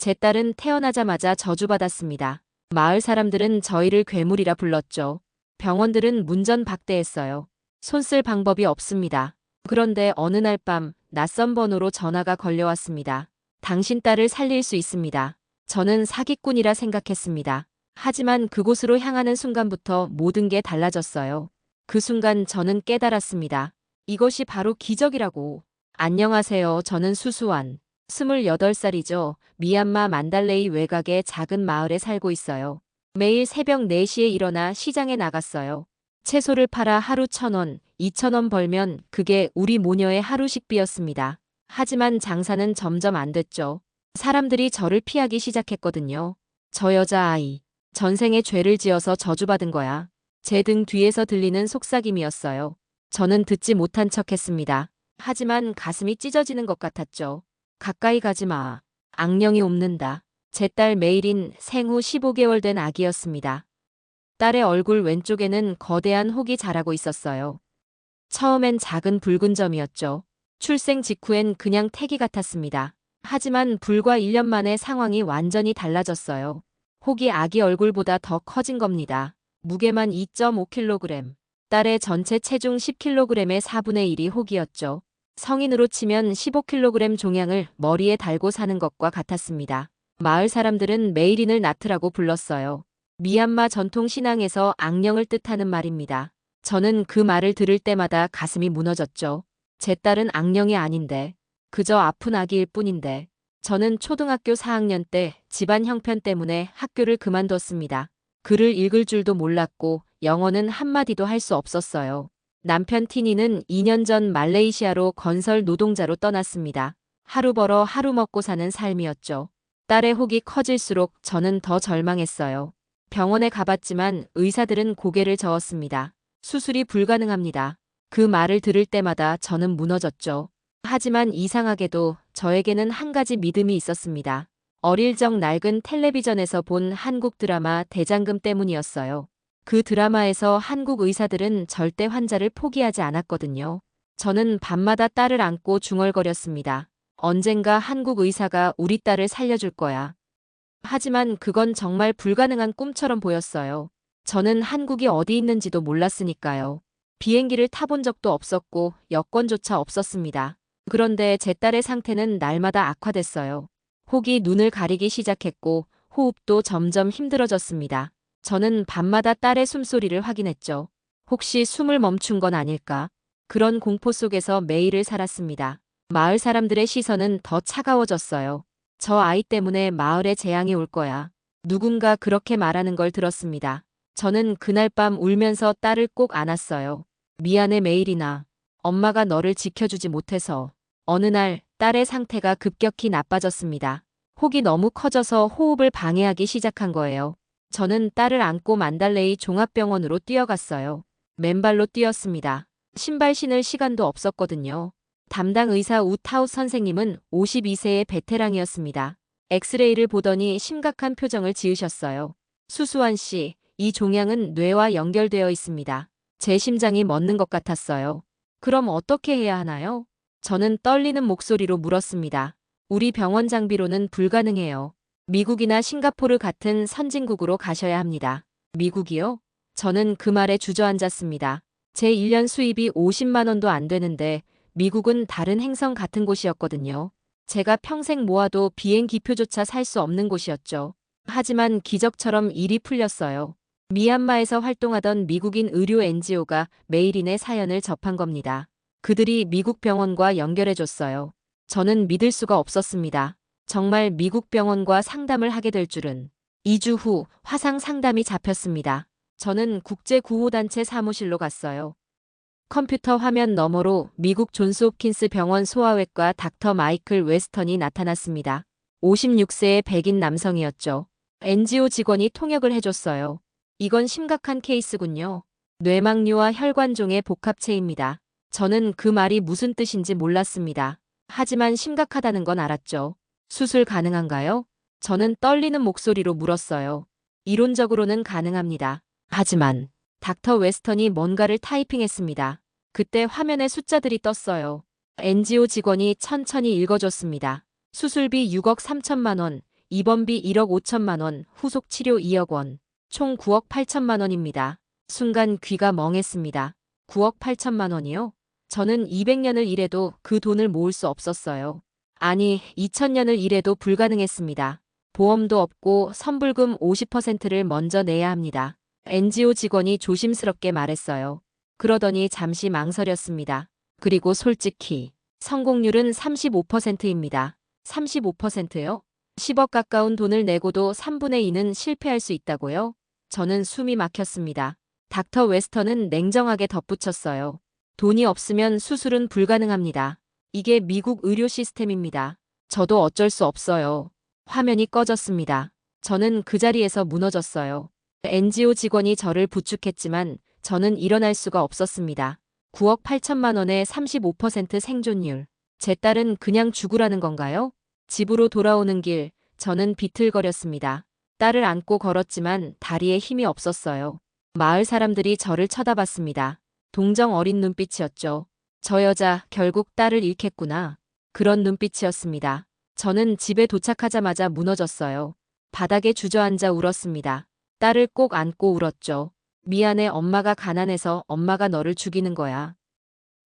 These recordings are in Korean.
제 딸은 태어나자마자 저주받았습니다. 마을 사람들은 저희를 괴물이라 불렀죠. 병원들은 문전박대했어요. 손 쓸 방법이 없습니다. 그런데 어느 날 밤 낯선 번호로 전화가 걸려왔습니다. 당신 딸을 살릴 수 있습니다. 저는 사기꾼이라 생각했습니다. 하지만 그곳으로 향하는 순간부터 모든 게 달라졌어요. 그 순간 저는 깨달았습니다. 이것이 바로 기적이라고. 안녕하세요. 저는 수수한 28살이죠. 미얀마 만달레이 외곽의 작은 마을에 살고 있어요. 매일 새벽 4시에 일어나 시장에 나갔어요. 채소를 팔아 하루 1,000원, 2,000원 벌면 그게 우리 모녀의 하루 식비였습니다. 하지만 장사는 점점 안 됐죠. 사람들이 저를 피하기 시작했거든요. 저 여자아이. 전생에 죄를 지어서 저주받은 거야. 제 등 뒤에서 들리는 속삭임이었어요. 저는 듣지 못한 척했습니다. 하지만 가슴이 찢어지는 것 같았죠. 가까이 가지 마. 악령이 옵는다. 제 딸 메일인 생후 15개월 된 아기였습니다. 딸의 얼굴 왼쪽에는 거대한 혹이 자라고 있었어요. 처음엔 작은 붉은 점이었죠. 출생 직후엔 그냥 태기 같았습니다. 하지만 불과 1년 만에 상황이 완전히 달라졌어요. 혹이 아기 얼굴보다 더 커진 겁니다. 무게만 2.5kg. 딸의 전체 체중 10kg의 4분의 1이 혹이었죠. 성인으로 치면 15kg 종양을 머리에 달고 사는 것과 같았습니다. 마을 사람들은 메일인을 나트라고 불렀어요. 미얀마 전통 신앙에서 악령을 뜻하는 말입니다. 저는 그 말을 들을 때마다 가슴이 무너졌죠. 제 딸은 악령이 아닌데, 그저 아픈 아기일 뿐인데. 저는 초등학교 4학년 때 집안 형편 때문에 학교를 그만뒀습니다. 글을 읽을 줄도 몰랐고 영어는 한마디도 할 수 없었어요. 남편 티니는 2년 전 말레이시아로 건설 노동자로 떠났습니다. 하루 벌어 하루 먹고 사는 삶이었죠. 딸의 혹이 커질수록 저는 더 절망했어요. 병원에 가봤지만 의사들은 고개를 저었습니다. 수술이 불가능합니다. 그 말을 들을 때마다 저는 무너졌죠. 하지만 이상하게도 저에게는 한 가지 믿음이 있었습니다. 어릴 적 낡은 텔레비전에서 본 한국 드라마 대장금 때문이었어요. 그 드라마에서 한국 의사들은 절대 환자를 포기하지 않았거든요. 저는 밤마다 딸을 안고 중얼거렸습니다. 언젠가 한국 의사가 우리 딸을 살려줄 거야. 하지만 그건 정말 불가능한 꿈처럼 보였어요. 저는 한국이 어디 있는지도 몰랐으니까요. 비행기를 타본 적도 없었고 여권조차 없었습니다. 그런데 제 딸의 상태는 날마다 악화됐어요. 혹이 눈을 가리기 시작했고 호흡도 점점 힘들어졌습니다. 저는 밤마다 딸의 숨소리를 확인했죠. 혹시 숨을 멈춘 건 아닐까? 그런 공포 속에서 매일을 살았습니다. 마을 사람들의 시선은 더 차가워졌어요. 저 아이 때문에 마을에 재앙이 올 거야. 누군가 그렇게 말하는 걸 들었습니다. 저는 그날 밤 울면서 딸을 꼭 안았어요. 미안해 메일이나. 엄마가 너를 지켜주지 못해서. 어느 날 딸의 상태가 급격히 나빠졌습니다. 혹이 너무 커져서 호흡을 방해하기 시작한 거예요. 저는 딸을 안고 만달레이 종합병원으로 뛰어갔어요. 맨발로 뛰었습니다. 신발 신을 시간도 없었거든요. 담당 의사 우타우 선생님은 52세의 베테랑이었습니다. 엑스레이를 보더니 심각한 표정을 지으셨어요. 수수한 씨, 이 종양은 뇌와 연결되어 있습니다. 제 심장이 멎는 것 같았어요. 그럼 어떻게 해야 하나요? 저는 떨리는 목소리로 물었습니다. 우리 병원 장비로는 불가능해요. 미국이나 싱가포르 같은 선진국으로 가셔야 합니다. 미국이요? 저는 그 말에 주저앉았습니다. 제 1년 수입이 50만 원도 안 되는데 미국은 다른 행성 같은 곳이었거든요. 제가 평생 모아도 비행기표조차 살 수 없는 곳이었죠. 하지만 기적처럼 일이 풀렸어요. 미얀마에서 활동하던 미국인 의료 NGO가 메일인의 사연을 접한 겁니다. 그들이 미국 병원과 연결해줬어요. 저는 믿을 수가 없었습니다. 정말 미국 병원과 상담을 하게 될 줄은. 2주 후 화상 상담이 잡혔습니다. 저는 국제구호단체 사무실로 갔어요. 컴퓨터 화면 너머로 미국 존스홉킨스 병원 소아외과 닥터 마이클 웨스턴이 나타났습니다. 56세의 백인 남성이었죠. NGO 직원이 통역을 해줬어요. 이건 심각한 케이스군요. 뇌막류와 혈관종의 복합체입니다. 저는 그 말이 무슨 뜻인지 몰랐습니다. 하지만 심각하다는 건 알았죠. 수술 가능한가요? 저는 떨리는 목소리로 물었어요. 이론적으로는 가능합니다. 하지만 닥터 웨스턴이 뭔가를 타이핑했습니다. 그때 화면에 숫자들이 떴어요. NGO 직원이 천천히 읽어줬습니다. 수술비 6억 3천만 원, 입원비 1억 5천만 원, 후속 치료 2억 원, 총 9억 8천만 원입니다. 순간 귀가 멍했습니다. 9억 8천만 원이요? 저는 200년을 일해도 그 돈을 모을 수 없었어요. 아니, 2000년을 일해도 불가능했습니다. 보험도 없고 선불금 50%를 먼저 내야 합니다. NGO 직원이 조심스럽게 말했어요. 그러더니 잠시 망설였습니다. 그리고 솔직히 성공률은 35%입니다. 35%요? 10억 가까운 돈을 내고도 3분의 2는 실패할 수 있다고요? 저는 숨이 막혔습니다. 닥터 웨스턴은 냉정하게 덧붙였어요. 돈이 없으면 수술은 불가능합니다. 이게 미국 의료 시스템입니다. 저도 어쩔 수 없어요. 화면이 꺼졌습니다. 저는 그 자리에서 무너졌어요. NGO 직원이 저를 부축했지만 저는 일어날 수가 없었습니다. 9억 8천만 원의 35% 생존율. 제 딸은 그냥 죽으라는 건가요? 집으로 돌아오는 길, 저는 비틀거렸습니다. 딸을 안고 걸었지만 다리에 힘이 없었어요. 마을 사람들이 저를 쳐다봤습니다. 동정 어린 눈빛이었죠. 저 여자 결국 딸을 잃겠구나. 그런 눈빛이었습니다. 저는 집에 도착하자마자 무너졌어요. 바닥에 주저앉아 울었습니다. 딸을 꼭 안고 울었죠. 미안해, 엄마가 가난해서 엄마가 너를 죽이는 거야.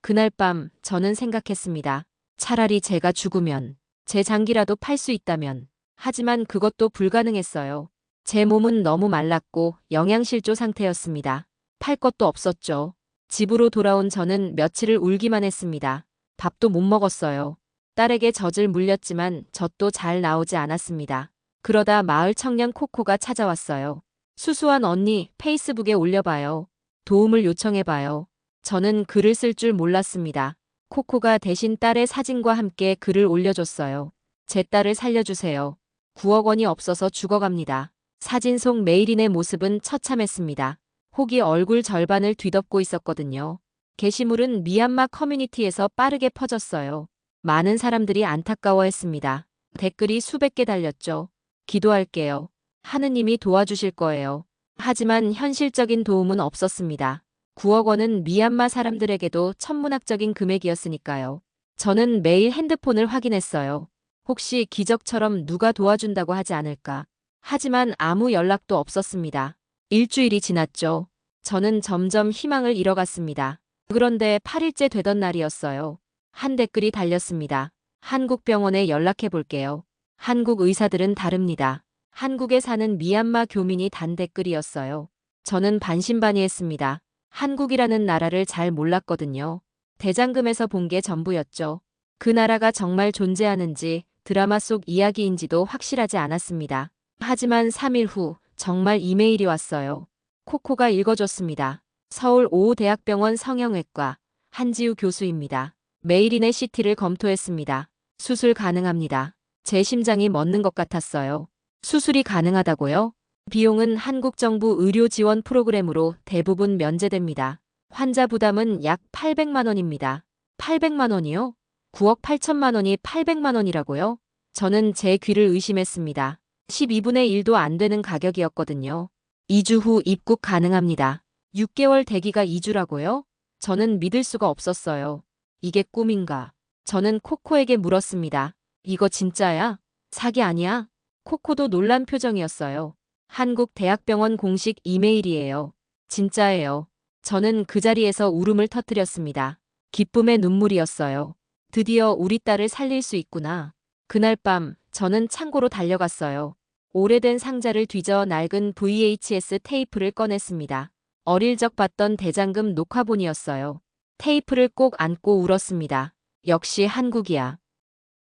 그날 밤 저는 생각했습니다. 차라리 제가 죽으면, 제 장기라도 팔 수 있다면. 하지만 그것도 불가능했어요. 제 몸은 너무 말랐고 영양실조 상태였습니다. 팔 것도 없었죠. 집으로 돌아온 저는 며칠을 울기만 했습니다. 밥도 못 먹었어요. 딸에게 젖을 물렸지만 젖도 잘 나오지 않았습니다. 그러다 마을 청년 코코가 찾아왔어요. 수수한 언니, 페이스북에 올려봐요. 도움을 요청해봐요. 저는 글을 쓸 줄 몰랐습니다. 코코가 대신 딸의 사진과 함께 글을 올려줬어요. 제 딸을 살려주세요. 9억 원이 없어서 죽어갑니다. 사진 속 메이린의 모습은 처참했습니다. 혹이 얼굴 절반을 뒤덮고 있었거든요. 게시물은 미얀마 커뮤니티에서 빠르게 퍼졌어요. 많은 사람들이 안타까워했습니다. 댓글이 수백 개 달렸죠. 기도할게요. 하느님이 도와주실 거예요. 하지만 현실적인 도움은 없었습니다. 9억 원은 미얀마 사람들에게도 천문학적인 금액이었으니까요. 저는 매일 핸드폰을 확인했어요. 혹시 기적처럼 누가 도와준다고 하지 않을까. 하지만 아무 연락도 없었습니다. 일주일이 지났죠. 저는 점점 희망을 잃어갔습니다. 그런데 8일째 되던 날이었어요. 한 댓글이 달렸습니다. 한국 병원에 연락해 볼게요. 한국 의사들은 다릅니다. 한국에 사는 미얀마 교민이 단 댓글이었어요. 저는 반신반의했습니다. 한국이라는 나라를 잘 몰랐거든요. 대장금에서 본 게 전부였죠. 그 나라가 정말 존재하는지 드라마 속 이야기인지도 확실하지 않았습니다. 하지만 3일 후 정말 이메일이 왔어요. 코코가 읽어줬습니다. 서울 5대학병원 성형외과 한지우 교수입니다. 메이린의 CT를 검토했습니다. 수술 가능합니다. 제 심장이 멎는 것 같았어요. 수술이 가능하다고요? 비용은 한국 정부 의료 지원 프로그램으로 대부분 면제됩니다. 환자 부담은 약 800만 원입니다. 800만 원이요? 9억 8천만 원이 800만 원이라고요? 저는 제 귀를 의심했습니다. 12분의 1도 안 되는 가격이었거든요. 2주 후 입국 가능합니다. 6개월 대기가 2주라고요? 저는 믿을 수가 없었어요. 이게 꿈인가? 저는 코코에게 물었습니다. 이거 진짜야? 사기 아니야? 코코도 놀란 표정이었어요. 한국대학병원 공식 이메일이에요. 진짜예요. 저는 그 자리에서 울음을 터뜨렸습니다. 기쁨의 눈물이었어요. 드디어 우리 딸을 살릴 수 있구나. 그날 밤 저는 창고로 달려갔어요. 오래된 상자를 뒤져 낡은 VHS 테이프를 꺼냈습니다. 어릴 적 봤던 대장금 녹화본이었어요. 테이프를 꼭 안고 울었습니다. 역시 한국이야.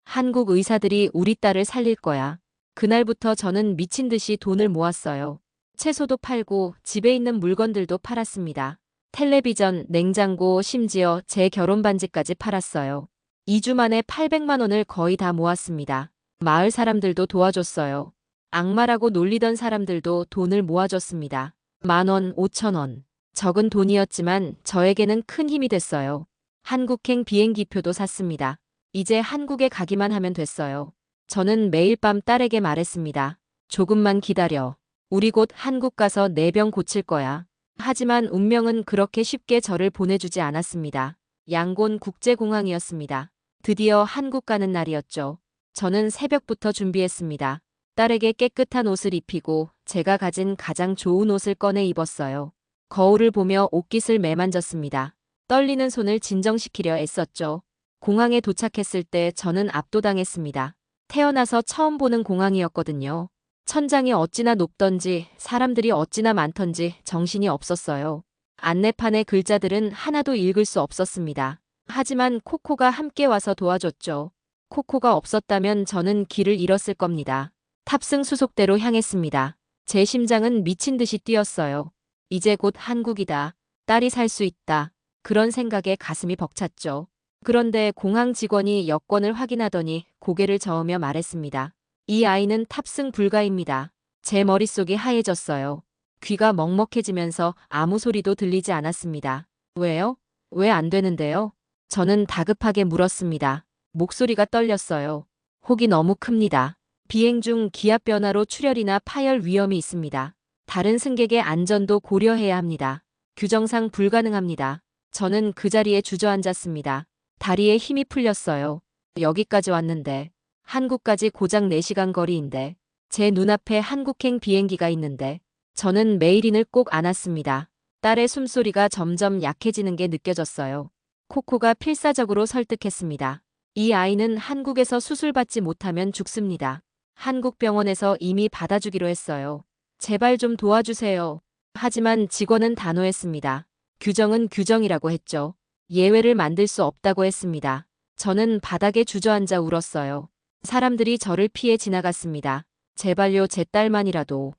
한국 의사들이 우리 딸을 살릴 거야. 그날부터 저는 미친 듯이 돈을 모았어요. 채소도 팔고 집에 있는 물건들도 팔았습니다. 텔레비전, 냉장고, 심지어 제 결혼 반지까지 팔았어요. 2주 만에 800만 원을 거의 다 모았습니다. 마을 사람들도 도와줬어요. 악마라고 놀리던 사람들도 돈을 모아줬습니다. 10,000원, 5,000원. 적은 돈이었지만 저에게는 큰 힘이 됐어요. 한국행 비행기표도 샀습니다. 이제 한국에 가기만 하면 됐어요. 저는 매일 밤 딸에게 말했습니다. 조금만 기다려. 우리 곧 한국 가서 내 병 고칠 거야. 하지만 운명은 그렇게 쉽게 저를 보내주지 않았습니다. 양곤 국제공항이었습니다. 드디어 한국 가는 날이었죠. 저는 새벽부터 준비했습니다. 딸에게 깨끗한 옷을 입히고 제가 가진 가장 좋은 옷을 꺼내 입었어요. 거울을 보며 옷깃을 매만졌습니다. 떨리는 손을 진정시키려 애썼죠. 공항에 도착했을 때 저는 압도당했습니다. 태어나서 처음 보는 공항이었거든요. 천장이 어찌나 높던지 사람들이 어찌나 많던지 정신이 없었어요. 안내판의 글자들은 하나도 읽을 수 없었습니다. 하지만 코코가 함께 와서 도와줬죠. 코코가 없었다면 저는 길을 잃었을 겁니다. 탑승 수속대로 향했습니다. 제 심장은 미친 듯이 뛰었어요. 이제 곧 한국이다. 딸이 살 수 있다. 그런 생각에 가슴이 벅찼죠. 그런데 공항 직원이 여권을 확인하더니 고개를 저으며 말했습니다. 이 아이는 탑승 불가입니다. 제 머릿속이 하얘졌어요. 귀가 먹먹해지면서 아무 소리도 들리지 않았습니다. 왜요? 왜 안 되는데요? 저는 다급하게 물었습니다. 목소리가 떨렸어요. 혹이 너무 큽니다. 비행 중 기압 변화로 출혈이나 파열 위험이 있습니다. 다른 승객의 안전도 고려해야 합니다. 규정상 불가능합니다. 저는 그 자리에 주저앉았습니다. 다리에 힘이 풀렸어요. 여기까지 왔는데, 한국까지 고작 4시간 거리인데, 제 눈앞에 한국행 비행기가 있는데, 저는 메이린을 꼭 안았습니다. 딸의 숨소리가 점점 약해지는 게 느껴졌어요. 코코가 필사적으로 설득했습니다. 이 아이는 한국에서 수술받지 못하면 죽습니다. 한국 병원에서 이미 받아주기로 했어요. 제발 좀 도와주세요. 하지만 직원은 단호했습니다. 규정은 규정이라고 했죠. 예외를 만들 수 없다고 했습니다. 저는 바닥에 주저앉아 울었어요. 사람들이 저를 피해 지나갔습니다. 제발요, 제 딸만이라도.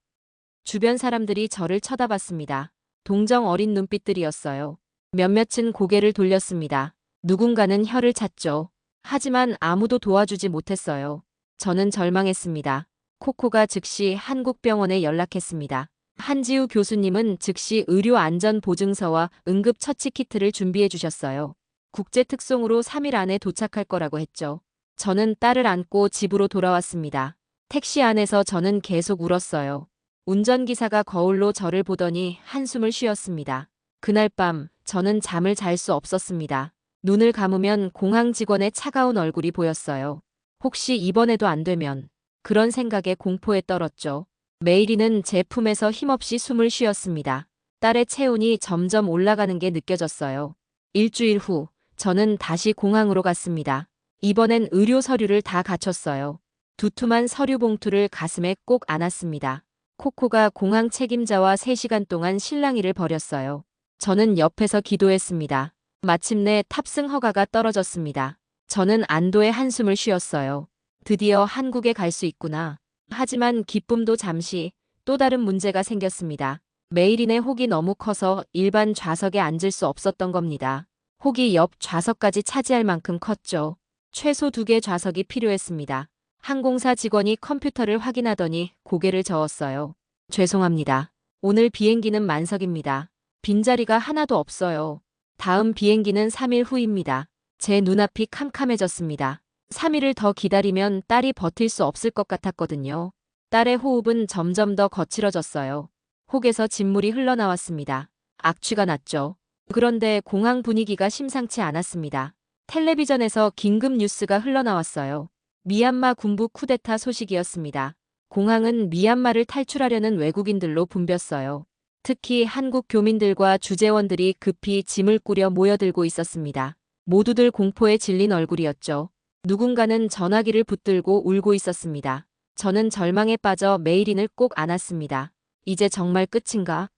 주변 사람들이 저를 쳐다봤습니다. 동정 어린 눈빛들이었어요. 몇몇은 고개를 돌렸습니다. 누군가는 혀를 찼죠. 하지만 아무도 도와주지 못했어요. 저는 절망했습니다. 코코가 즉시 한국병원에 연락했습니다. 한지우 교수님은 즉시 의료안전보증서와 응급처치키트를 준비해 주셨어요. 국제특송으로 3일 안에 도착할 거라고 했죠. 저는 딸을 안고 집으로 돌아왔습니다. 택시 안에서 저는 계속 울었어요. 운전기사가 거울로 저를 보더니 한숨을 쉬었습니다. 그날 밤 저는 잠을 잘 수 없었습니다. 눈을 감으면 공항 직원의 차가운 얼굴이 보였어요. 혹시 이번에도 안 되면, 그런 생각에 공포에 떨었죠. 메이리는 제 품에서 힘없이 숨을 쉬었습니다. 딸의 체온이 점점 올라가는 게 느껴졌어요. 일주일 후 저는 다시 공항으로 갔습니다. 이번엔 의료 서류를 다 갖췄어요. 두툼한 서류 봉투를 가슴에 꼭 안았습니다. 코코가 공항 책임자와 3시간 동안 실랑이를 벌였어요. 저는 옆에서 기도했습니다. 마침내 탑승 허가가 떨어졌습니다. 저는 안도의 한숨을 쉬었어요. 드디어 한국에 갈 수 있구나. 하지만 기쁨도 잠시 또 다른 문제가 생겼습니다. 메이린의 혹이 너무 커서 일반 좌석에 앉을 수 없었던 겁니다. 혹이 옆 좌석까지 차지할 만큼 컸죠. 최소 2개 좌석이 필요했습니다. 항공사 직원이 컴퓨터를 확인하더니 고개를 저었어요. 죄송합니다. 오늘 비행기는 만석입니다. 빈자리가 하나도 없어요. 다음 비행기는 3일 후입니다. 제 눈앞이 캄캄해졌습니다. 3일을 더 기다리면 딸이 버틸 수 없을 것 같았거든요. 딸의 호흡은 점점 더 거칠어졌어요. 혹에서 진물이 흘러나왔습니다. 악취가 났죠. 그런데 공항 분위기가 심상치 않았습니다. 텔레비전에서 긴급 뉴스가 흘러나왔어요. 미얀마 군부 쿠데타 소식이었습니다. 공항은 미얀마를 탈출하려는 외국인들로 붐볐어요. 특히 한국 교민들과 주재원들이 급히 짐을 꾸려 모여들고 있었습니다. 모두들 공포에 질린 얼굴이었죠. 누군가는 전화기를 붙들고 울고 있었습니다. 저는 절망에 빠져 메이린을 꼭 안았습니다. 이제 정말 끝인가?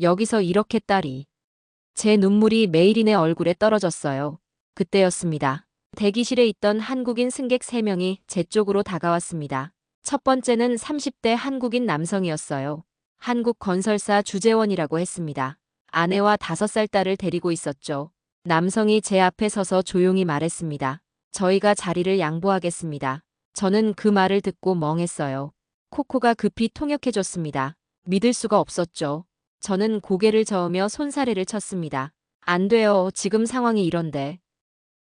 여기서 이렇게 딸이. 제 눈물이 메이린의 얼굴에 떨어졌어요. 그때였습니다. 대기실에 있던 한국인 승객 3명이 제 쪽으로 다가왔습니다. 첫 번째는 30대 한국인 남성이었어요. 한국 건설사 주재원이라고 했습니다. 아내와 5살 딸을 데리고 있었죠. 남성이 제 앞에 서서 조용히 말했습니다. 저희가 자리를 양보하겠습니다. 저는 그 말을 듣고 멍했어요. 코코가 급히 통역해줬습니다. 믿을 수가 없었죠. 저는 고개를 저으며 손사래를 쳤습니다. 안 돼요. 지금 상황이 이런데.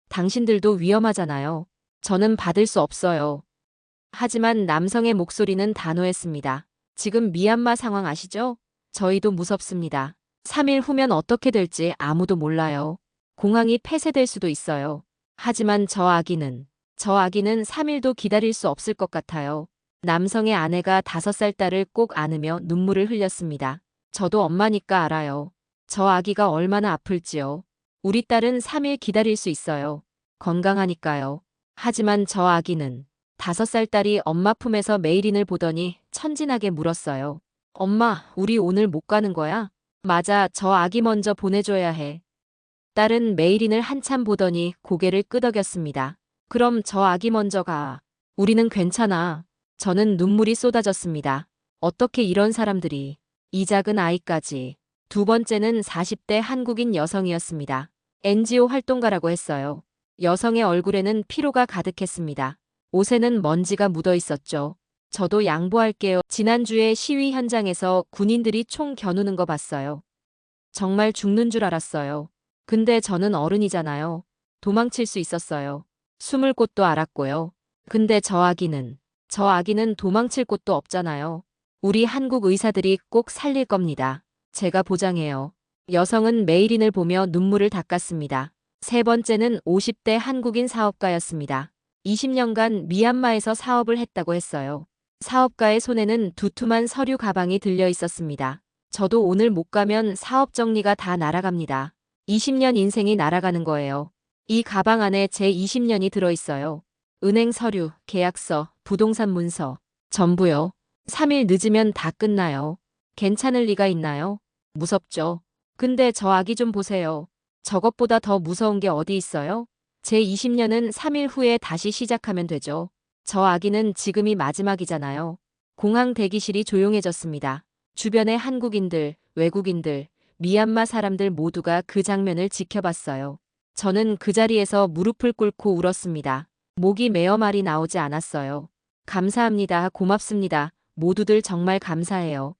당신들도 위험하잖아요. 저는 받을 수 없어요. 하지만 남성의 목소리는 단호했습니다. 지금 미얀마 상황 아시죠? 저희도 무섭습니다. 3일 후면 어떻게 될지 아무도 몰라요. 공항이 폐쇄될 수도 있어요. 하지만 저 아기는 3일도 기다릴 수 없을 것 같아요. 남성의 아내가 5살 딸을 꼭 안으며 눈물을 흘렸습니다. 저도 엄마니까 알아요. 저 아기가 얼마나 아플지요. 우리 딸은 3일 기다릴 수 있어요. 건강하니까요. 하지만 저 아기는 5살 딸이 엄마 품에서 메이린을 보더니 천진하게 물었어요. 엄마, 우리 오늘 못 가는 거야? 맞아, 저 아기 먼저 보내줘야 해. 딸은 메이린을 한참 보더니 고개를 끄덕였습니다. 그럼 저 아기 먼저 가. 우리는 괜찮아. 저는 눈물이 쏟아졌습니다. 어떻게 이런 사람들이. 이 작은 아이까지. 두 번째는 40대 한국인 여성이었습니다. NGO 활동가라고 했어요. 여성의 얼굴에는 피로가 가득했습니다. 옷에는 먼지가 묻어 있었죠. 저도 양보할게요. 지난주에 시위 현장에서 군인들이 총 겨누는 거 봤어요. 정말 죽는 줄 알았어요. 근데 저는 어른이잖아요. 도망칠 수 있었어요. 숨을 곳도 알았고요. 근데 저 아기는 도망칠 곳도 없잖아요. 우리 한국 의사들이 꼭 살릴 겁니다. 제가 보장해요. 여성은 메이린을 보며 눈물을 닦았습니다. 세 번째는 50대 한국인 사업가였습니다. 20년간 미얀마에서 사업을 했다고 했어요. 사업가의 손에는 두툼한 서류 가방이 들려 있었습니다. 저도 오늘 못 가면 사업 정리가 다 날아갑니다. 20년 인생이 날아가는 거예요. 이 가방 안에 제 20년이 들어있어요. 은행 서류, 계약서, 부동산 문서, 전부요. 3일 늦으면 다 끝나요. 괜찮을 리가 있나요? 무섭죠. 근데 저 아기 좀 보세요. 저것보다 더 무서운 게 어디 있어요? 제 20년은 3일 후에 다시 시작하면 되죠. 저 아기는 지금이 마지막이잖아요. 공항 대기실이 조용해졌습니다. 주변의 한국인들, 외국인들, 미얀마 사람들 모두가 그 장면을 지켜봤어요. 저는 그 자리에서 무릎을 꿇고 울었습니다. 목이 메어 말이 나오지 않았어요. 감사합니다. 고맙습니다. 모두들 정말 감사해요.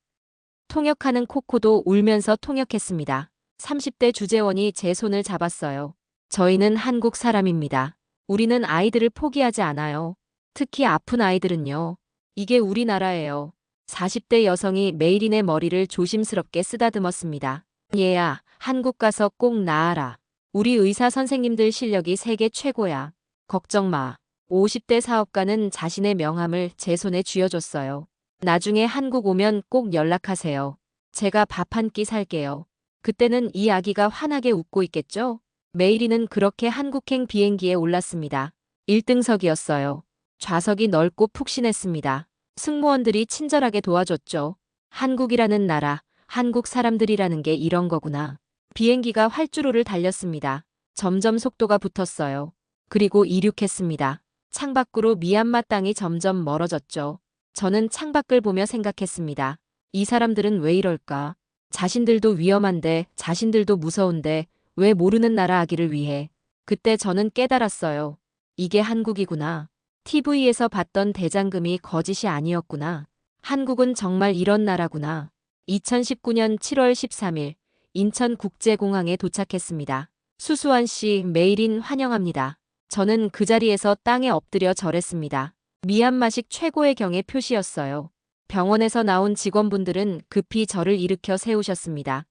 통역하는 코코도 울면서 통역했습니다. 30대 주재원이 제 손을 잡았어요. 저희는 한국 사람입니다. 우리는 아이들을 포기하지 않아요. 특히 아픈 아이들은요. 이게 우리나라예요. 40대 여성이 메이린의 머리를 조심스럽게 쓰다듬었습니다. 얘야, 한국 가서 꼭 나아라. 우리 의사 선생님들 실력이 세계 최고야. 걱정 마. 50대 사업가는 자신의 명함을 제 손에 쥐어줬어요. 나중에 한국 오면 꼭 연락하세요. 제가 밥 한 끼 살게요. 그때는 이 아기가 환하게 웃고 있겠죠? 메이린은 그렇게 한국행 비행기에 올랐습니다. 1등석이었어요. 좌석이 넓고 푹신했습니다. 승무원들이 친절하게 도와줬죠. 한국이라는 나라, 한국 사람들이라는 게 이런 거구나. 비행기가 활주로를 달렸습니다. 점점 속도가 붙었어요. 그리고 이륙했습니다. 창밖으로 미얀마 땅이 점점 멀어졌죠. 저는 창밖을 보며 생각했습니다. 이 사람들은 왜 이럴까? 자신들도 위험한데, 자신들도 무서운데, 왜 모르는 나라 아기를 위해? 그때 저는 깨달았어요. 이게 한국이구나. TV에서 봤던 대장금이 거짓이 아니었구나. 한국은 정말 이런 나라구나. 2019년 7월 13일 인천국제공항에 도착했습니다. 수수한 씨, 메이린 환영합니다. 저는 그 자리에서 땅에 엎드려 절했습니다. 미얀마식 최고의 경의 표시였어요. 병원에서 나온 직원분들은 급히 저를 일으켜 세우셨습니다.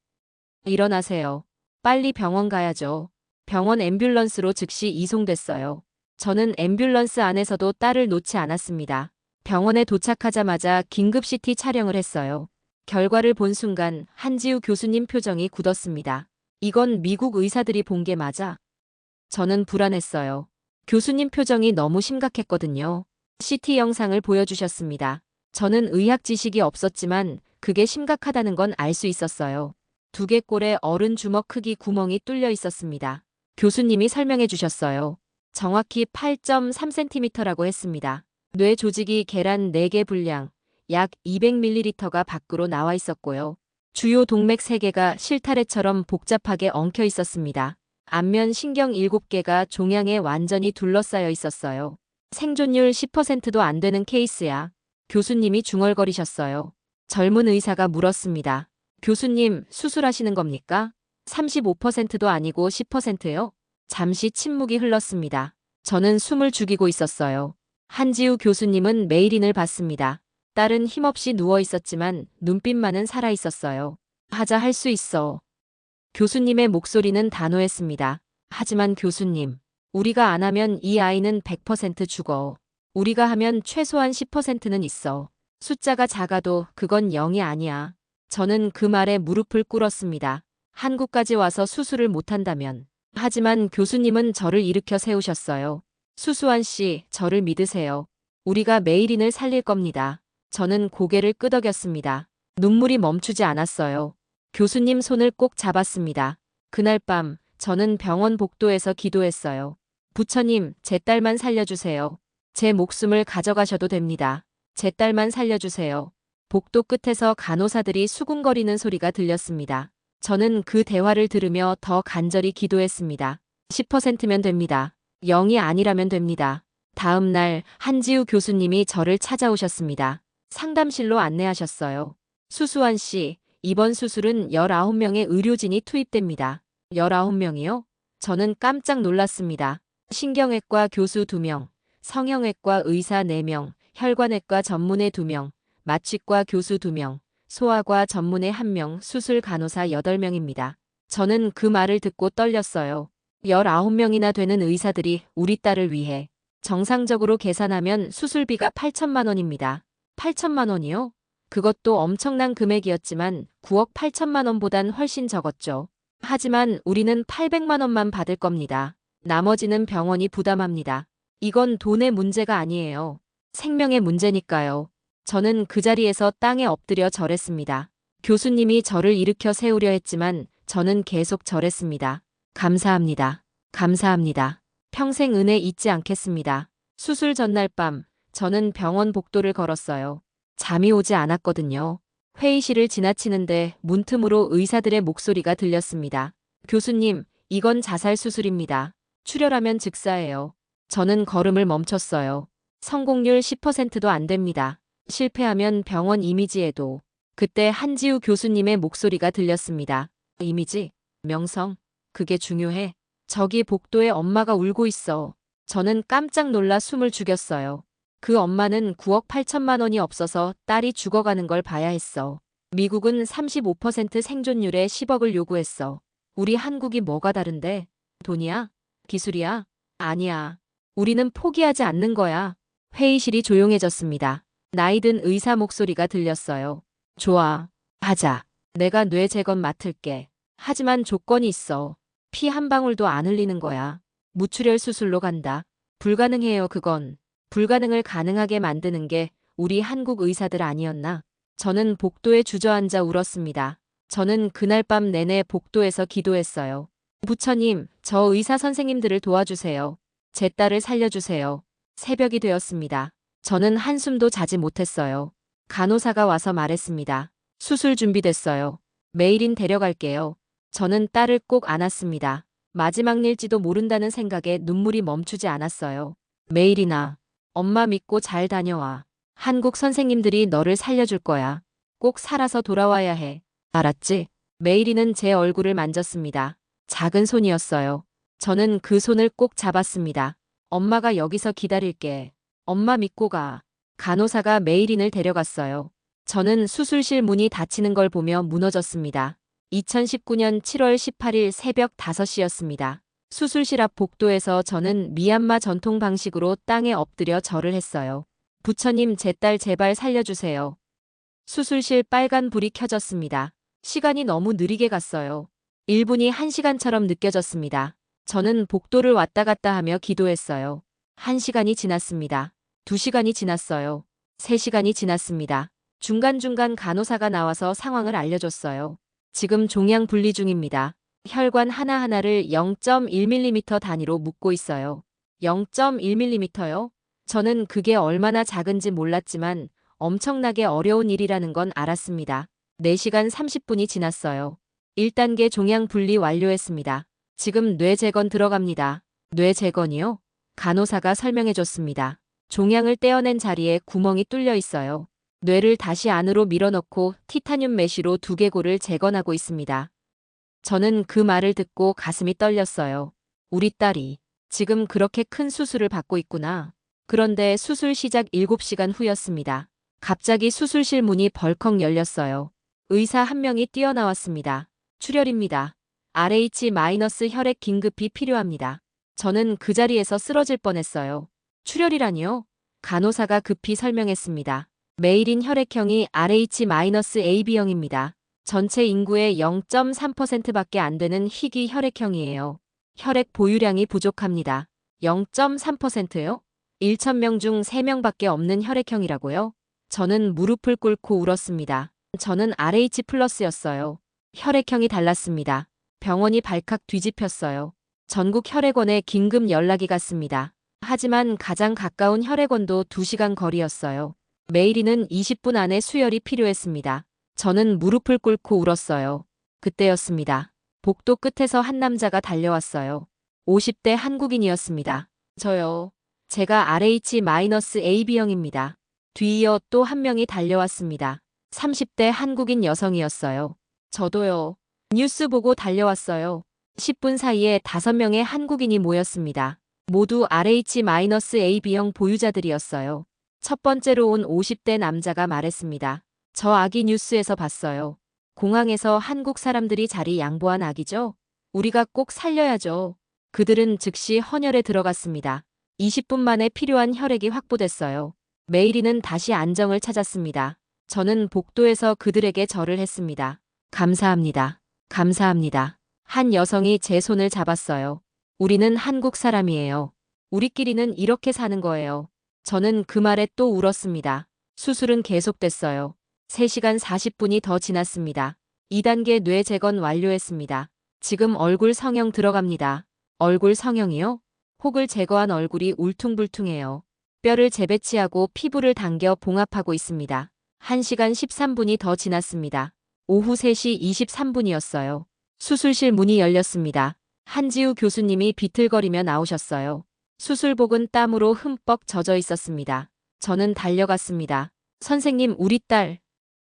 일어나세요. 빨리 병원 가야죠. 병원 앰뷸런스로 즉시 이송됐어요. 저는 앰뷸런스 안에서도 딸을 놓지 않았습니다. 병원에 도착하자마자 긴급 CT 촬영을 했어요. 결과를 본 순간 한지우 교수님 표정이 굳었습니다. 이건 미국 의사들이 본 게 맞아? 저는 불안했어요. 교수님 표정이 너무 심각했거든요. CT 영상을 보여주셨습니다. 저는 의학 지식이 없었지만 그게 심각하다는 건 알 수 있었어요. 두개골에 어른 주먹 크기 구멍이 뚫려 있었습니다. 교수님이 설명해 주셨어요. 정확히 8.3cm라고 했습니다. 뇌 조직이 계란 4개 분량, 약 200ml가 밖으로 나와 있었고요. 주요 동맥 3개가 실타래처럼 복잡하게 엉켜 있었습니다. 안면 신경 7개가 종양에 완전히 둘러싸여 있었어요. 생존율 10%도 안 되는 케이스야. 교수님이 중얼거리셨어요. 젊은 의사가 물었습니다. 교수님, 수술하시는 겁니까? 35%도 아니고 10%요? 잠시 침묵이 흘렀습니다. 저는 숨을 죽이고 있었어요. 한지우 교수님은 메이린을 봤습니다. 딸은 힘없이 누워 있었지만 눈빛만은 살아 있었어요. 하자, 할 수 있어. 교수님의 목소리는 단호했습니다. 하지만 교수님, 우리가 안 하면 이 아이는 100% 죽어. 우리가 하면 최소한 10%는 있어. 숫자가 작아도 그건 0이 아니야. 저는 그 말에 무릎을 꿇었습니다. 한국까지 와서 수술을 못한다면. 하지만 교수님은 저를 일으켜 세우셨어요. 수수한 씨, 저를 믿으세요. 우리가 메이린을 살릴 겁니다. 저는 고개를 끄덕였습니다. 눈물이 멈추지 않았어요. 교수님 손을 꼭 잡았습니다. 그날 밤 저는 병원 복도에서 기도했어요. 부처님, 제 딸만 살려주세요. 제 목숨을 가져가셔도 됩니다. 제 딸만 살려주세요. 복도 끝에서 간호사들이 수군거리는 소리가 들렸습니다. 저는 그 대화를 들으며 더 간절히 기도했습니다. 10%면 됩니다. 0이 아니라면 됩니다. 다음 날 한지우 교수님이 저를 찾아오셨습니다. 상담실로 안내하셨어요. 수수한 씨, 이번 수술은 19명의 의료진이 투입됩니다. 19명이요? 저는 깜짝 놀랐습니다. 신경외과 교수 2명, 성형외과 의사 4명, 혈관외과 전문의 2명, 마취과 교수 2명, 소아과 전문의 1명, 수술 간호사 8명입니다. 저는 그 말을 듣고 떨렸어요. 19명이나 되는 의사들이 우리 딸을 위해 정상적으로 계산하면 수술비가 8천만 원입니다. 8천만 원이요? 그것도 엄청난 금액이었지만 9억 8천만 원보단 훨씬 적었죠. 하지만 우리는 800만 원만 받을 겁니다. 나머지는 병원이 부담합니다. 이건 돈의 문제가 아니에요. 생명의 문제니까요. 저는 그 자리에서 땅에 엎드려 절했습니다. 교수님이 저를 일으켜 세우려 했지만 저는 계속 절했습니다. 감사합니다. 감사합니다. 평생 은혜 잊지 않겠습니다. 수술 전날 밤 저는 병원 복도를 걸었어요. 잠이 오지 않았거든요. 회의실을 지나치는데 문틈으로 의사들의 목소리가 들렸습니다. 교수님, 이건 자살 수술입니다. 출혈하면 즉사예요. 저는 걸음을 멈췄어요. 성공률 10%도 안 됩니다. 실패하면 병원 이미지에도. 그때 한지우 교수님의 목소리가 들렸습니다. 이미지? 명성? 그게 중요해. 저기 복도에 엄마가 울고 있어. 저는 깜짝 놀라 숨을 죽였어요. 그 엄마는 9억 8천만 원이 없어서 딸이 죽어가는 걸 봐야 했어. 미국은 35% 생존율에 10억을 요구했어. 우리 한국이 뭐가 다른데? 돈이야? 기술이야? 아니야. 우리는 포기하지 않는 거야. 회의실이 조용해졌습니다. 나이든 의사 목소리가 들렸어요. 좋아. 하자. 내가 뇌 재건 맡을게. 하지만 조건이 있어. 피 한 방울도 안 흘리는 거야. 무출혈 수술로 간다. 불가능해요, 그건. 불가능을 가능하게 만드는 게 우리 한국 의사들 아니었나? 저는 복도에 주저앉아 울었습니다. 저는 그날 밤 내내 복도에서 기도했어요. 부처님, 저 의사 선생님들을 도와주세요. 제 딸을 살려주세요. 새벽이 되었습니다. 저는 한숨도 자지 못했어요. 간호사가 와서 말했습니다. 수술 준비됐어요. 메이린 데려갈게요. 저는 딸을 꼭 안았습니다. 마지막 일지도 모른다는 생각에 눈물이 멈추지 않았어요. 메이린아, 엄마 믿고 잘 다녀와. 한국 선생님들이 너를 살려줄 거야. 꼭 살아서 돌아와야 해. 알았지? 메이린은 제 얼굴을 만졌습니다. 작은 손이었어요. 저는 그 손을 꼭 잡았습니다. 엄마가 여기서 기다릴게. 엄마 믿고 가. 간호사가 메이린을 데려갔어요. 저는 수술실 문이 닫히는 걸 보며 무너졌습니다. 2019년 7월 18일 새벽 5시였습니다. 수술실 앞 복도에서 저는 미얀마 전통 방식으로 땅에 엎드려 절을 했어요. 부처님, 제 딸 제발 살려주세요. 수술실 빨간 불이 켜졌습니다. 시간이 너무 느리게 갔어요. 1분이 1시간처럼 느껴졌습니다. 저는 복도를 왔다 갔다 하며 기도했어요. 1시간이 지났습니다. 2시간이 지났어요. 3시간이 지났습니다. 중간중간 간호사가 나와서 상황을 알려줬어요. 지금 종양 분리 중입니다. 혈관 하나하나를 0.1mm 단위로 묶고 있어요. 0.1mm요? 저는 그게 얼마나 작은지 몰랐지만 엄청나게 어려운 일이라는 건 알았습니다. 4시간 30분이 지났어요. 1단계 종양 분리 완료했습니다. 지금 뇌 재건 들어갑니다. 뇌 재건이요? 간호사가 설명해줬습니다. 종양을 떼어낸 자리에 구멍이 뚫려 있어요. 뇌를 다시 안으로 밀어넣고 티타늄 메쉬로 두개골을 재건하고 있습니다. 저는 그 말을 듣고 가슴이 떨렸어요. 우리 딸이 지금 그렇게 큰 수술을 받고 있구나. 그런데 수술 시작 7시간 후였습니다. 갑자기 수술실 문이 벌컥 열렸어요. 의사 한 명이 뛰어나왔습니다. 출혈입니다. RH- 혈액 긴급히 필요합니다. 저는 그 자리에서 쓰러질 뻔했어요. 출혈이라니요? 간호사가 급히 설명했습니다. 메일인 혈액형이 RH-AB형입니다. 전체 인구의 0.3%밖에 안 되는 희귀 혈액형이에요. 혈액 보유량이 부족합니다. 0.3%요? 1,000명 중 3명밖에 없는 혈액형이라고요? 저는 무릎을 꿇고 울었습니다. 저는 RH 플러스였어요. 혈액형이 달랐습니다. 병원이 발칵 뒤집혔어요. 전국 혈액원에 긴급 연락이 갔습니다. 하지만 가장 가까운 혈액원도 2시간 거리였어요. 메이리는 20분 안에 수혈이 필요했습니다. 저는 무릎을 꿇고 울었어요. 그때였습니다. 복도 끝에서 한 남자가 달려왔어요. 50대 한국인이었습니다. 저요. 제가 RH-AB형입니다. 뒤이어 또 한 명이 달려왔습니다. 30대 한국인 여성이었어요. 저도요. 뉴스 보고 달려왔어요. 10분 사이에 5명의 한국인이 모였습니다. 모두 RH-AB형 보유자들이었어요. 첫 번째로 온 50대 남자가 말했습니다. 저 아기 뉴스에서 봤어요. 공항에서 한국 사람들이 자리 양보한 아기죠? 우리가 꼭 살려야죠. 그들은 즉시 헌혈에 들어갔습니다. 20분 만에 필요한 혈액이 확보됐어요. 메이리는 다시 안정을 찾았습니다. 저는 복도에서 그들에게 절을 했습니다. 감사합니다. 감사합니다. 한 여성이 제 손을 잡았어요. 우리는 한국 사람이에요. 우리끼리는 이렇게 사는 거예요. 저는 그 말에 또 울었습니다. 수술은 계속됐어요. 3시간 40분이 더 지났습니다. 2단계 뇌 재건 완료했습니다. 지금 얼굴 성형 들어갑니다. 얼굴 성형이요? 혹을 제거한 얼굴이 울퉁불퉁해요. 뼈를 재배치하고 피부를 당겨 봉합하고 있습니다. 1시간 13분이 더 지났습니다. 오후 3시 23분이었어요. 수술실 문이 열렸습니다. 한지우 교수님이 비틀거리며 나오셨어요. 수술복은 땀으로 흠뻑 젖어 있었습니다. 저는 달려갔습니다. 선생님, 우리 딸.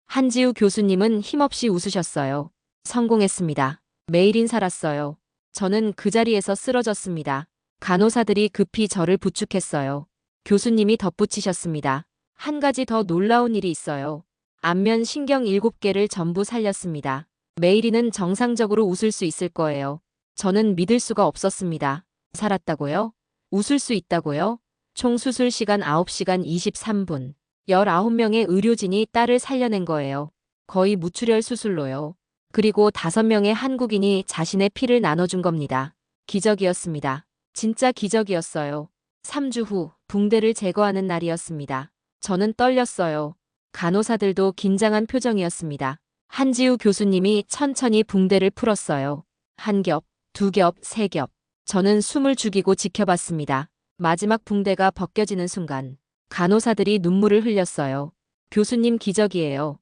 한지우 교수님은 힘없이 웃으셨어요. 성공했습니다. 메일인 살았어요. 저는 그 자리에서 쓰러졌습니다. 간호사들이 급히 저를 부축했어요. 교수님이 덧붙이셨습니다. 한 가지 더 놀라운 일이 있어요. 안면 신경 7개를 전부 살렸습니다. 메이리는 정상적으로 웃을 수 있을 거예요. 저는 믿을 수가 없었습니다. 살았다고요? 웃을 수 있다고요? 총 수술 시간 9시간 23분. 19명의 의료진이 딸을 살려낸 거예요. 거의 무출혈 수술로요. 그리고 5명의 한국인이 자신의 피를 나눠준 겁니다. 기적이었습니다. 진짜 기적이었어요. 3주 후 붕대를 제거하는 날이었습니다. 저는 떨렸어요. 간호사들도 긴장한 표정이었습니다. 한지우 교수님이 천천히 붕대를 풀었어요. 1겹, 2겹, 3겹. 저는 숨을 죽이고 지켜봤습니다. 마지막 붕대가 벗겨지는 순간 간호사들이 눈물을 흘렸어요. 교수님 기적이에요.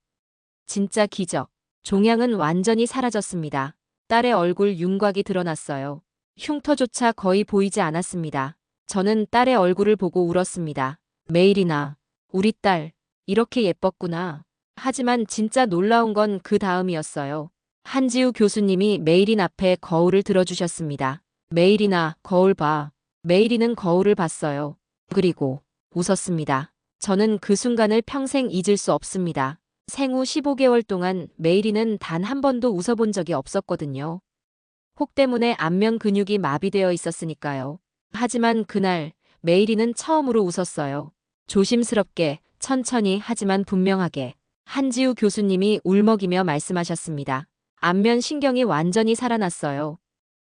진짜 기적. 종양은 완전히 사라졌습니다. 딸의 얼굴 윤곽이 드러났어요. 흉터조차 거의 보이지 않았습니다. 저는 딸의 얼굴을 보고 울었습니다. 메일이나 우리 딸 이렇게 예뻤구나. 하지만 진짜 놀라운 건 그 다음이었어요. 한지우 교수님이 메일인 앞에 거울을 들어주셨습니다. 메일이나 거울 봐. 메일이는 거울을 봤어요. 그리고 웃었습니다. 저는 그 순간을 평생 잊을 수 없습니다. 생후 15개월 동안 메일이는 단 한 번도 웃어본 적이 없었거든요. 혹 때문에 안면 근육이 마비되어 있었으니까요. 하지만 그날 메일이는 처음으로 웃었어요. 조심스럽게, 천천히 하지만 분명하게. 한지우 교수님이 울먹이며 말씀하셨습니다. 안면 신경이 완전히 살아났어요.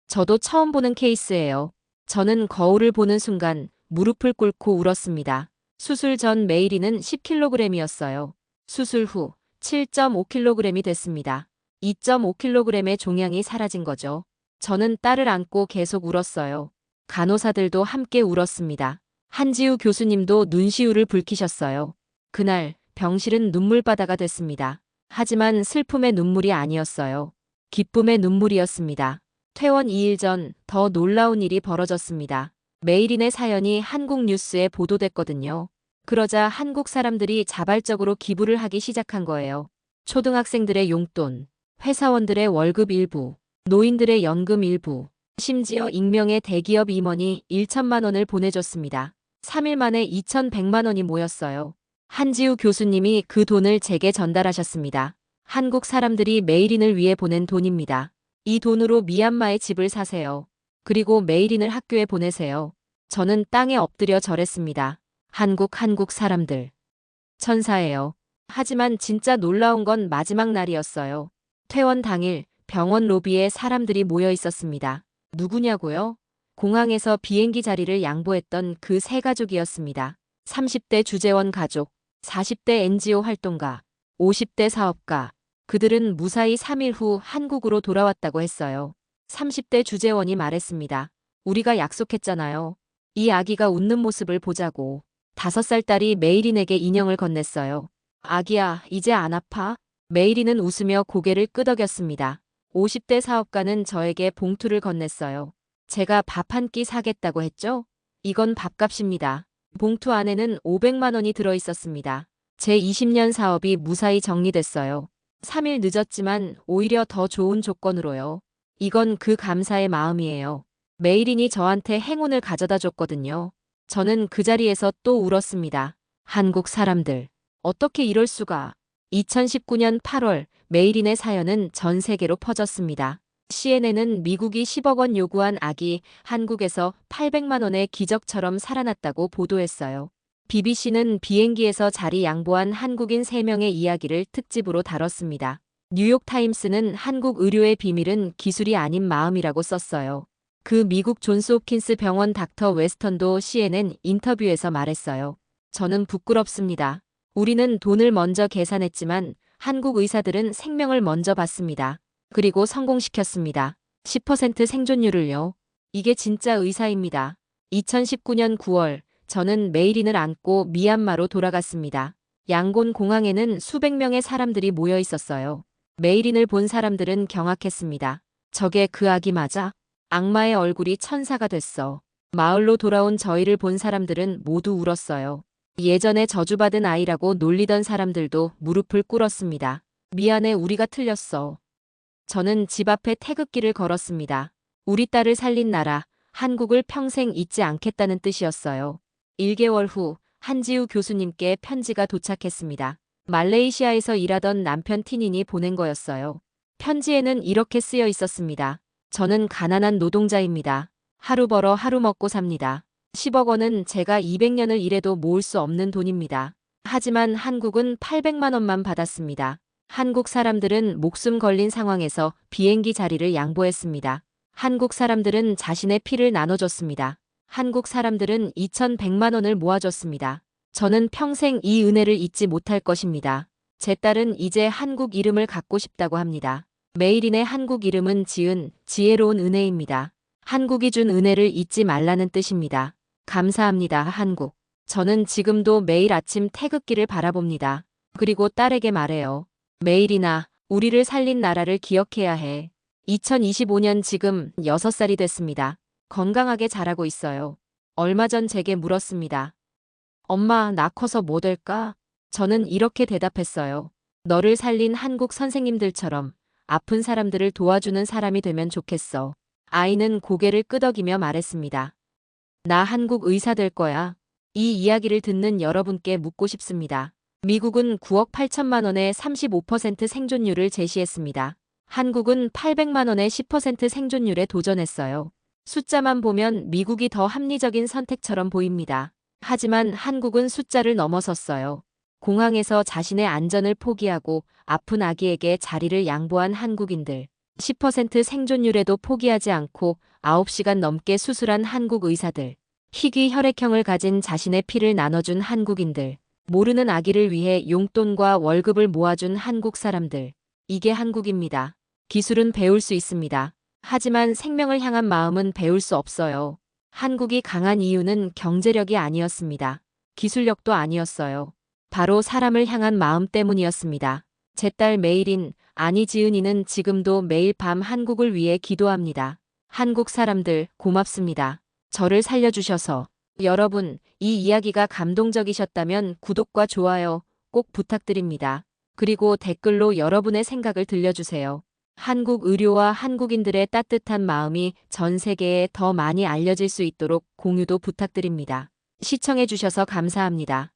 저도 처음 보는 케이스예요. 저는 거울을 보는 순간 무릎을 꿇고 울었습니다. 수술 전 메일이는 10kg이었어요. 수술 후 7.5kg이 됐습니다. 2.5kg의 종양이 사라진 거죠. 저는 딸을 안고 계속 울었어요. 간호사들도 함께 울었습니다. 한지우 교수님도 눈시울을 붉히셨어요. 그날 병실은 눈물바다가 됐습니다. 하지만 슬픔의 눈물이 아니었어요. 기쁨의 눈물이었습니다. 퇴원 2일 전 더 놀라운 일이 벌어졌습니다. 메일인의 사연이 한국 뉴스에 보도됐거든요. 그러자 한국 사람들이 자발적으로 기부를 하기 시작한 거예요. 초등학생들의 용돈, 회사원들의 월급 일부, 노인들의 연금 일부, 심지어 익명의 대기업 임원이 1천만 원을 보내줬습니다. 3일 만에 2,100만 원이 모였어요. 한지우 교수님이 그 돈을 제게 전달하셨습니다. 한국 사람들이 메일인을 위해 보낸 돈입니다. 이 돈으로 미얀마에 집을 사세요. 그리고 메일인을 학교에 보내세요. 저는 땅에 엎드려 절했습니다. 한국 사람들. 천사예요. 하지만 진짜 놀라운 건 마지막 날이었어요. 퇴원 당일 병원 로비에 사람들이 모여 있었습니다. 누구냐고요? 공항에서 비행기 자리를 양보했던 그 세 가족이었습니다. 30대 주재원 가족, 40대 NGO 활동가, 50대 사업가. 그들은 무사히 3일 후 한국으로 돌아왔다고 했어요. 30대 주재원이 말했습니다. 우리가 약속했잖아요. 이 아기가 웃는 모습을 보자고. 5살 딸이 메이린에게 인형을 건넸어요. 아기야, 이제 안 아파? 메이린은 웃으며 고개를 끄덕였습니다. 50대 사업가는 저에게 봉투를 건넸어요. 제가 밥 한 끼 사겠다고 했죠? 이건 밥값입니다. 봉투 안에는 500만 원이 들어 있었습니다. 제 20년 사업이 무사히 정리됐어요. 3일 늦었지만 오히려 더 좋은 조건으로요. 이건 그 감사의 마음이에요. 메이린이 저한테 행운을 가져다 줬거든요. 저는 그 자리에서 또 울었습니다. 한국 사람들. 어떻게 이럴 수가. 2019년 8월 메이린의 사연은 전 세계로 퍼졌습니다. CNN은 미국이 10억 원 요구한 아기 한국에서 800만 원의 기적처럼 살아났다고 보도했어요. BBC는 비행기에서 자리 양보한 한국인 3명의 이야기를 특집으로 다뤘습니다. 뉴욕타임스는 한국 의료의 비밀은 기술이 아닌 마음이라고 썼어요. 그 미국 존스홉킨스 병원 닥터 웨스턴도 CNN 인터뷰에서 말했어요. 저는 부끄럽습니다. 우리는 돈을 먼저 계산했지만 한국 의사들은 생명을 먼저 받습니다. 그리고 성공시켰습니다. 10% 생존율을요. 이게 진짜 의사입니다. 2019년 9월 저는 메이린을 안고 미얀마로 돌아갔습니다. 양곤 공항에는 수백 명의 사람들이 모여 있었어요. 메이린을 본 사람들은 경악했습니다. 저게 그 아기 맞아? 악마의 얼굴이 천사가 됐어. 마을로 돌아온 저희를 본 사람들은 모두 울었어요. 예전에 저주받은 아이라고 놀리던 사람들도 무릎을 꿇었습니다. 미안해, 우리가 틀렸어. 저는 집 앞에 태극기를 걸었습니다. 우리 딸을 살린 나라, 한국을 평생 잊지 않겠다는 뜻이었어요. 1개월 후 한지우 교수님께 편지가 도착했습니다. 말레이시아에서 일하던 남편 티닌이 보낸 거였어요. 편지에는 이렇게 쓰여 있었습니다. 저는 가난한 노동자입니다. 하루 벌어 하루 먹고 삽니다. 10억 원은 제가 200년을 일해도 모을 수 없는 돈입니다. 하지만 한국은 800만 원만 받았습니다. 한국 사람들은 목숨 걸린 상황에서 비행기 자리를 양보했습니다. 한국 사람들은 자신의 피를 나눠줬습니다. 한국 사람들은 2,100만 원을 모아줬습니다. 저는 평생 이 은혜를 잊지 못할 것입니다. 제 딸은 이제 한국 이름을 갖고 싶다고 합니다. 메이린의 한국 이름은 지혜로운 은혜입니다. 한국이 준 은혜를 잊지 말라는 뜻입니다. 감사합니다, 한국. 저는 지금도 매일 아침 태극기를 바라봅니다. 그리고 딸에게 말해요. 메이린아, 우리를 살린 나라를 기억해야 해. 2025년 지금 6살이 됐습니다. 건강하게 자라고 있어요. 얼마 전 제게 물었습니다. 엄마, 나 커서 뭐 될까? 저는 이렇게 대답했어요. 너를 살린 한국 선생님들처럼 아픈 사람들을 도와주는 사람이 되면 좋겠어. 아이는 고개를 끄덕이며 말했습니다. 나 한국 의사 될 거야. 이 이야기를 듣는 여러분께 묻고 싶습니다. 미국은 9억 8천만 원의 35% 생존율을 제시했습니다. 한국은 800만 원의 10% 생존율에 도전했어요. 숫자만 보면 미국이 더 합리적인 선택처럼 보입니다. 하지만 한국은 숫자를 넘어섰어요. 공항에서 자신의 안전을 포기하고 아픈 아기에게 자리를 양보한 한국인들. 10% 생존율에도 포기하지 않고 9시간 넘게 수술한 한국 의사들. 희귀 혈액형을 가진 자신의 피를 나눠준 한국인들. 모르는 아기를 위해 용돈과 월급을 모아준 한국 사람들. 이게 한국입니다. 기술은 배울 수 있습니다. 하지만 생명을 향한 마음은 배울 수 없어요. 한국이 강한 이유는 경제력이 아니었습니다. 기술력도 아니었어요. 바로 사람을 향한 마음 때문이었습니다. 제 딸 메이린, 아니 지은이는 지금도 매일 밤 한국을 위해 기도합니다. 한국 사람들 고맙습니다. 저를 살려주셔서. 여러분, 이 이야기가 감동적이셨다면 구독과 좋아요 꼭 부탁드립니다. 그리고 댓글로 여러분의 생각을 들려주세요. 한국 의료와 한국인들의 따뜻한 마음이 전 세계에 더 많이 알려질 수 있도록 공유도 부탁드립니다. 시청해주셔서 감사합니다.